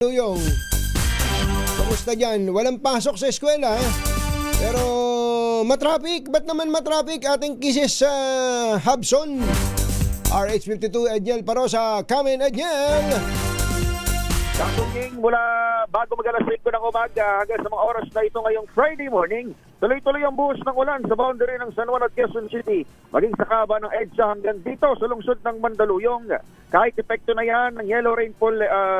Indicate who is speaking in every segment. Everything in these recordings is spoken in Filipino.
Speaker 1: Luyong, kamusta dyan? Walang pasok sa eskwela, eh? Pero matraffic. Ba't naman matraffic? Ating kisis sa Hubson. RH52, Edniel Parosa, Kamin Edniel.
Speaker 2: Kakunying mula bago mag-alas 5 ng umaga hanggang sa mga oras na ito ngayong Friday morning, tuloy-tuloy ang buhos ng ulan sa boundary ng San Juan at Quezon City, maging sa kaba ng EDSA hanggang dito sa lungsod ng Mandaluyong. Kahit epekto na yan ng yellow rainfall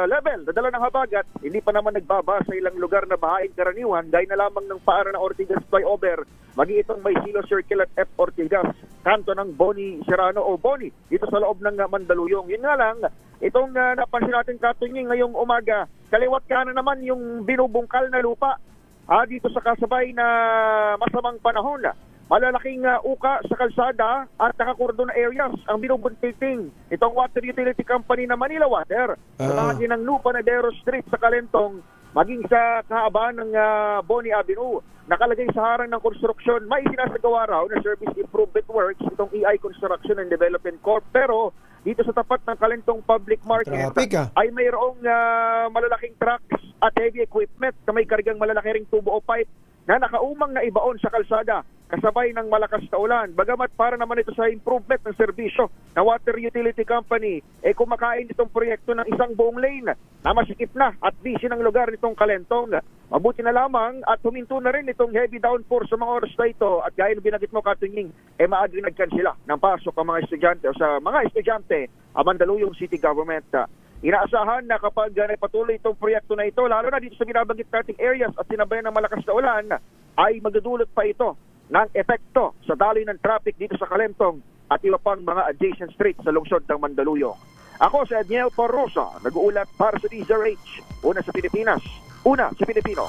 Speaker 2: level na dala ng habagat, hindi pa naman nagbaba sa ilang lugar na bahain karaniwan gaya na lamang ng paara ng Ortigas flyover, maging itong may Silo Circle at F. Ortigas, kanto ng Boni Serrano o Boni, dito sa loob ng Mandaluyong. Yun nga lang, itong napansin natin katunying ngayong umaga, kaliwat kanan naman yung binubungkal na lupa dito sa kasabay na masamang panahon. Malalaking uka sa kalsada at nakakordon na areas ang binubuntiting itong Water Utility Company na Manila Water sa bahagi ng Lupa Nadero Street sa Calentong maging sa kahabaan ng Boni Avenue. Nakalagay sa harang ng konstruksyon, may sinasagawa raw na service improvement works itong EI Construction and Development Corp. Pero dito sa tapat ng Calentong Public Market ay mayroong malalaking trucks at heavy equipment na may kargang malalaki ring tubo o pipe na nakaumang na ibaon sa kalsada kasabay ng malakas na ulan. Bagamat para naman ito sa improvement ng serbisyo ng Water Utility Company, kumakain itong proyekto ng isang buong lane na masikip na at busy ng lugar nitong Calentong. Mabuti na lamang at huminto na rin itong heavy downpour sa mga oras na ito at gaya ng binagit mo katunying, maagang nagkansila ng pasok ang mga estudyante o sa mga estudyante ang Mandaluyong City Government. Inaasahan na kapag patuloy itong proyekto na ito, lalo na dito sa binabanggit nating areas at sinabayan ng malakas na ulan, ay magdudulot pa ito ng epekto sa daloy ng traffic dito sa Calentong at iba pang mga adjacent streets sa lungsod ng Mandaluyong. Ako si Edniel Parosa, nag-uulat para sa DZRH. Una sa Pilipinas, una sa Pilipino.